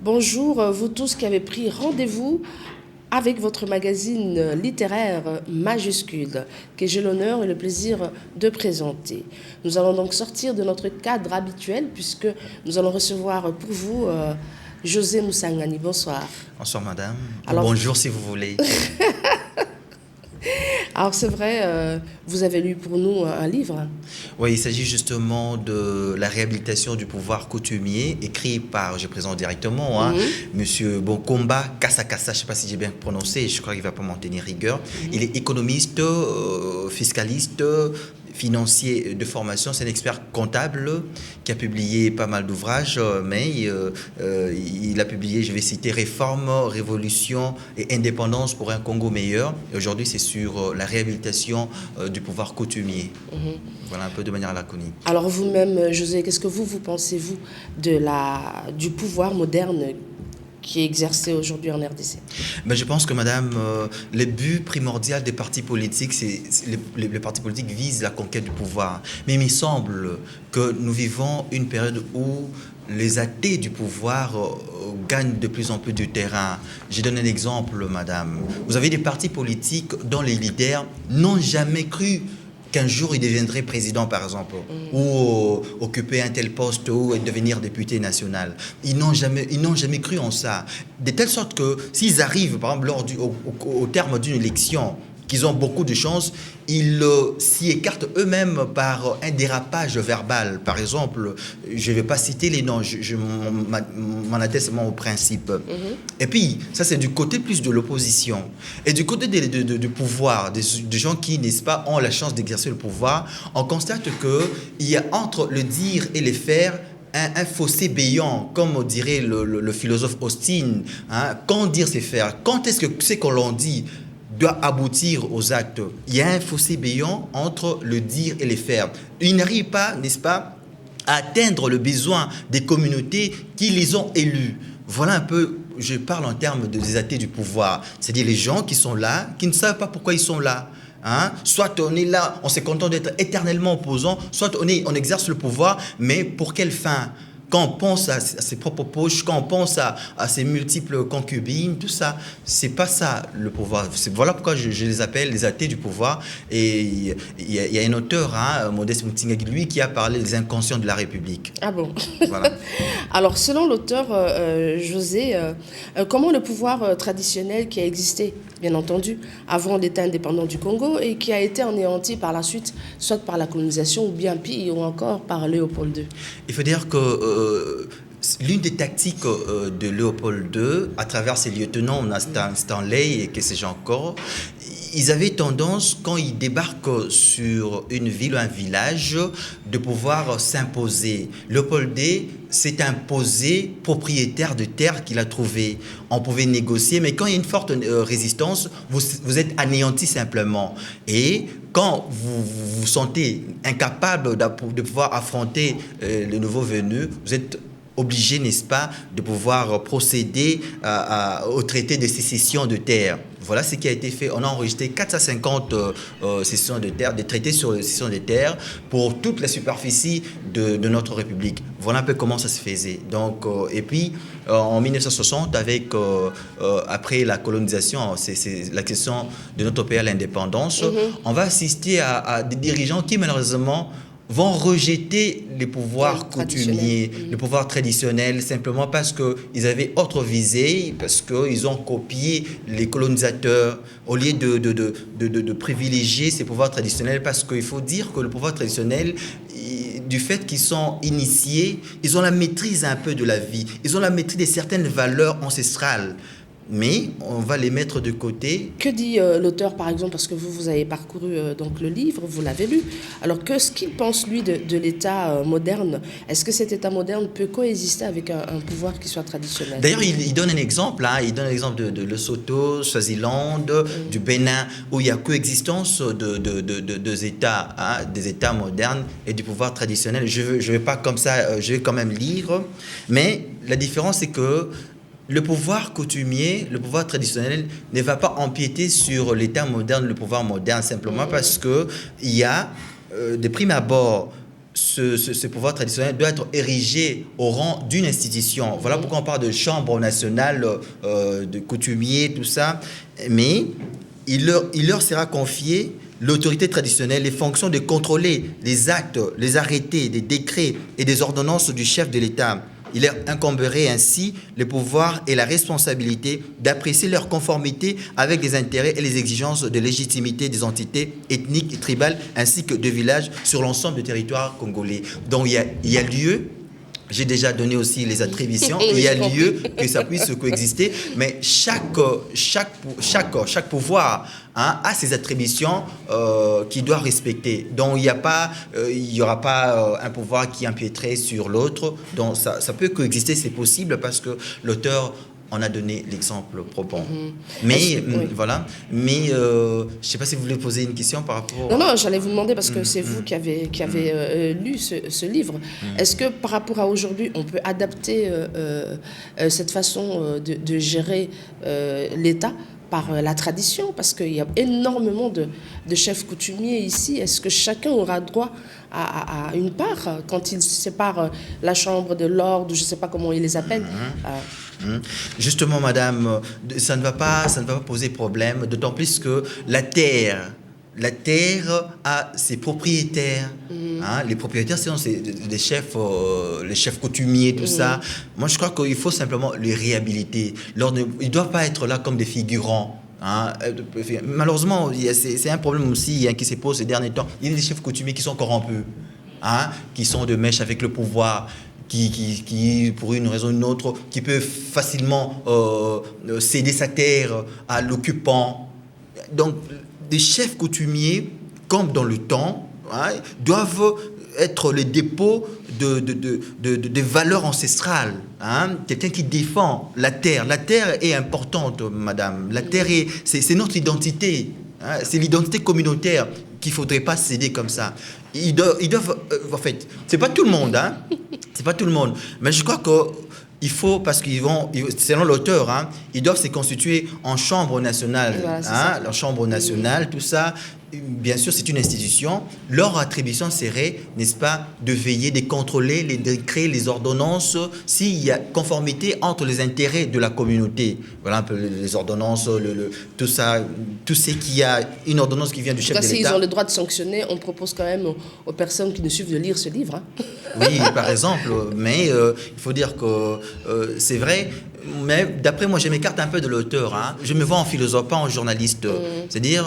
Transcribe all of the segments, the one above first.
Bonjour, vous tous qui avez pris rendez-vous avec votre magazine littéraire majuscule, que j'ai l'honneur et le plaisir de présenter. Nous allons donc sortir de notre cadre habituel, puisque nous allons recevoir pour vous José Moussangani. Bonsoir. Bonsoir madame. Alors, bonjour si vous voulez. Alors c'est vrai, vous avez lu pour nous un livre. Oui, il s'agit justement de la réhabilitation du pouvoir coutumier, écrit par, je présente directement, Monsieur Bokomba Kassakassa, je ne sais pas si j'ai bien prononcé, je crois qu'il ne va pas m'en tenir rigueur. Il est économiste, fiscaliste, financier de formation, c'est un expert comptable qui a publié pas mal d'ouvrages, mais il a publié, je vais citer, Réforme, Révolution et Indépendance pour un Congo meilleur. Et aujourd'hui, c'est sur la réhabilitation du pouvoir coutumier. Voilà un peu de manière laconique. Alors vous-même, José, qu'est-ce que vous pensez-vous du pouvoir moderne qui est exercé aujourd'hui en RDC? Ben, je pense que, madame, le but primordial des partis politiques, les partis politiques visent la conquête du pouvoir. Mais il me semble que nous vivons une période où les athées du pouvoir gagnent de plus en plus du terrain. Je donne un exemple, madame. Vous avez des partis politiques dont les leaders n'ont jamais cru qu'un jour il deviendrait président, par exemple, ou occuper un tel poste ou devenir député national. Ils n'ont jamais cru en ça. De telle sorte que s'ils arrivent, par exemple, au terme d'une élection, qu'ils ont beaucoup de chance, ils s'y écartent eux-mêmes par un dérapage verbal. Par exemple, je ne vais pas citer les noms, je m'en atteste seulement au principe. Et puis, ça c'est du côté plus de l'opposition. Et du côté du pouvoir, des gens qui, n'est-ce pas, ont la chance d'exercer le pouvoir, on constate qu'il y a entre le dire et le faire un fossé béant, comme dirait le philosophe Austin. Quand dire c'est faire. Quand est-ce que ce qu'on l'on dit doit aboutir aux actes? Il y a un fossé béant entre le dire et le faire. Ils n'arrivent pas, n'est-ce pas, à atteindre le besoin des communautés qui les ont élus. Voilà un peu, je parle en termes des athées du pouvoir, c'est-à-dire les gens qui sont là, qui ne savent pas pourquoi ils sont là. Soit on est là, on s'est content d'être éternellement opposant, soit on exerce le pouvoir, mais pour quelle fin? Quand on pense à ses propres poches, quand on pense à ses multiples concubines, tout ça, c'est pas ça le pouvoir. Voilà pourquoi je les appelle les athées du pouvoir. Et il y a un auteur, Modeste Moutingagi, lui, qui a parlé des inconscients de la République. Ah bon? Voilà. Alors, selon l'auteur José, comment le pouvoir traditionnel qui a existé, bien entendu, avant l'État indépendant du Congo et qui a été anéanti par la suite, soit par la colonisation ou bien pire, ou encore par Léopold II? Il faut dire que l'une des tactiques de Léopold II, à travers ses lieutenants, on a Stanley et que sais-je encore, ils avaient tendance, quand ils débarquent sur une ville ou un village, de pouvoir s'imposer. Léopold II s'est imposé propriétaire de terre qu'il a trouvé. On pouvait négocier, mais quand il y a une forte résistance, vous êtes anéanti simplement. Et quand vous vous sentez incapable de pouvoir affronter le nouveau venu, vous êtes obligé, n'est-ce pas, de pouvoir procéder au traité de sécession de terre. Voilà ce qui a été fait. On a enregistré 450 cessions de terre, des traités sur les cessions de terre pour toute la superficie de notre République. Voilà un peu comment ça se faisait. Donc, et puis, en 1960, après la colonisation, c'est la question de notre pays à l'indépendance, on va assister à des dirigeants qui, malheureusement, vont rejeter les pouvoirs coutumiers, les pouvoirs traditionnels, simplement parce qu'ils avaient autre visée, parce qu'ils ont copié les colonisateurs, au lieu de privilégier ces pouvoirs traditionnels, parce qu'il faut dire que le pouvoir traditionnel, du fait qu'ils sont initiés, ils ont la maîtrise un peu de la vie, ils ont la maîtrise de certaines valeurs ancestrales. Mais on va les mettre de côté. Que dit l'auteur, par exemple, parce que vous avez parcouru donc le livre, vous l'avez lu. Alors, qu'est-ce qu'il pense, lui, de l'État moderne? Est-ce que cet État moderne peut coexister avec un pouvoir qui soit traditionnel? D'ailleurs, il donne un exemple. Il donne l'exemple de Lesotho, Swaziland, du Bénin, où il y a coexistence des États modernes et du pouvoir traditionnel. Je ne vais pas comme ça, je vais quand même lire. Mais la différence, c'est que le pouvoir coutumier, le pouvoir traditionnel ne va pas empiéter sur l'État moderne, le pouvoir moderne, simplement parce qu'il y a, de prime abord, ce pouvoir traditionnel doit être érigé au rang d'une institution. Voilà pourquoi on parle de chambre nationale, de coutumier, tout ça. Mais il leur sera confié l'autorité traditionnelle, les fonctions de contrôler les actes, les arrêtés, des décrets et des ordonnances du chef de l'État. Il leur incomberait ainsi le pouvoir et la responsabilité d'apprécier leur conformité avec les intérêts et les exigences de légitimité des entités ethniques et tribales ainsi que de villages sur l'ensemble du territoire congolais. Donc il y a lieu, j'ai déjà donné aussi les attributions, il y a lieu que ça puisse coexister, mais chaque pouvoir a ses attributions qu'il doit respecter. Donc il n'y aura pas un pouvoir qui empiéterait sur l'autre. Donc ça peut coexister, c'est possible parce que l'auteur on a donné l'exemple probant. Mais voilà. Mais je ne sais pas si vous voulez poser une question par rapport. Non, j'allais vous demander parce que c'est vous qui avez lu ce livre. Est-ce que par rapport à aujourd'hui, on peut adapter cette façon de gérer l'État par la tradition, parce qu'il y a énormément de chefs coutumiers ici. Est-ce que chacun aura droit à une part quand ils séparent la chambre de l'ordre, je ne sais pas comment ils les appellent. Justement, madame, ça ne va pas poser problème, d'autant plus que la terre a ses propriétaires. Les propriétaires, sinon c'est les chefs coutumiers, tout ça. Moi, je crois qu'il faut simplement les réhabiliter. Ils ne doivent pas être là comme des figurants. Malheureusement, c'est un problème aussi qui se pose ces derniers temps. Il y a des chefs coutumiers qui sont corrompus, qui sont de mèche avec le pouvoir, qui, pour une raison ou une autre, qui peuvent facilement céder sa terre à l'occupant. Donc, des chefs coutumiers, comme dans le temps, doivent être les dépôts de valeurs ancestrales. Quelqu'un qui défend la terre. La terre est importante, madame. La terre, c'est notre identité. C'est l'identité communautaire qu'il ne faudrait pas céder comme ça. Ils doivent en fait, c'est pas tout le monde. C'est pas tout le monde. Mais je crois qu'il faut, parce qu'ils vont, selon l'auteur, ils doivent se constituer en chambre nationale. Voilà, la chambre nationale, tout ça. Bien sûr, c'est une institution. Leur attribution serait, n'est-ce pas, de veiller, de contrôler les décrets, les ordonnances, s'il y a conformité entre les intérêts de la communauté. Voilà un peu les ordonnances, tout ça, tout ce qu'il y a, une ordonnance qui vient du chef de l'État. S'ils ont le droit de sanctionner, on propose quand même aux personnes qui nous suivent de lire ce livre. Oui, par exemple, mais il faut dire que c'est vrai. Mais d'après moi, je m'écarte un peu de l'auteur. Je me vois en philosophe, pas en journaliste. C'est-à-dire,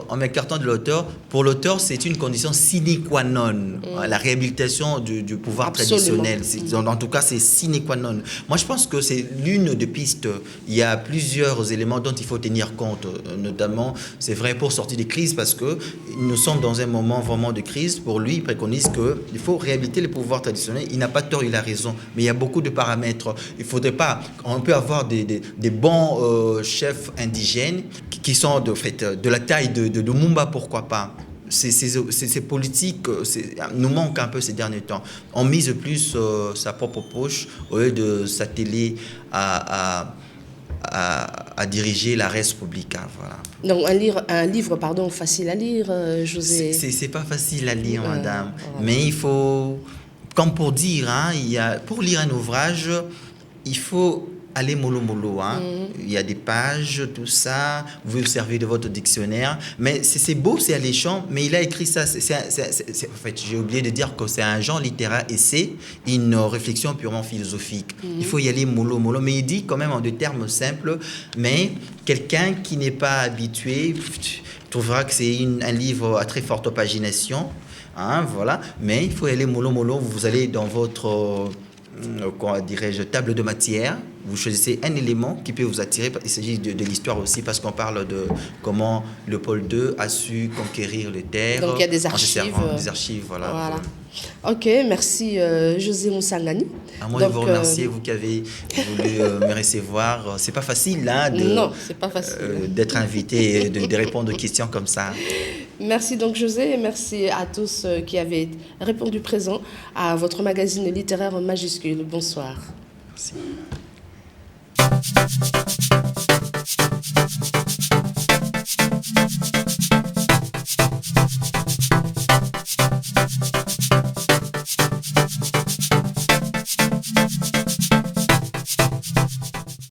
en m'écartant de l'auteur, pour l'auteur, c'est une condition sine qua non. La réhabilitation du pouvoir traditionnel. En tout cas, c'est sine qua non. Moi, je pense que c'est l'une des pistes. Il y a plusieurs éléments dont il faut tenir compte. Notamment, c'est vrai pour sortir des crises, parce que nous sommes dans un moment vraiment de crise. Pour lui, il préconise qu'il faut réhabiliter le pouvoir traditionnel. Il n'a pas tort, il a raison. Mais il y a beaucoup de paramètres. Il ne faudrait pas... On peut avoir des bons chefs indigènes qui sont de la taille de Lumumba, pourquoi pas. Ces politiques nous manquent un peu ces derniers temps. On mise plus sa propre poche au lieu de s'atteler à diriger la res publica. Voilà. Donc un livre facile à lire, José. C'est pas facile à lire, madame. Mais il faut, comme pour dire, pour lire un ouvrage, il faut aller mollo. Il y a des pages, tout ça. Vous vous servez de votre dictionnaire. Mais c'est beau, c'est alléchant. Mais il a écrit ça. En fait, j'ai oublié de dire que c'est un genre littéraire et c'est une réflexion purement philosophique. Il faut y aller mollo. Mais il dit quand même en des termes simples. Mais quelqu'un qui n'est pas habitué trouvera que c'est un livre à très forte pagination. Voilà. Mais il faut y aller mollo. Vous allez dans votre... table de matière, vous choisissez un élément qui peut vous attirer. Il s'agit de l'histoire aussi, parce qu'on parle de comment Léopold II a su conquérir les terres. Donc il y a des archives. Des archives, voilà. Ok, merci José Moussangani. Moi, je vous remercie, vous qui avez voulu me recevoir. C'est pas facile non, c'est pas facile. D'être invité et de répondre aux questions comme ça. Merci donc José, et merci à tous qui avaient répondu présent à votre magazine littéraire majuscule. Bonsoir. Merci.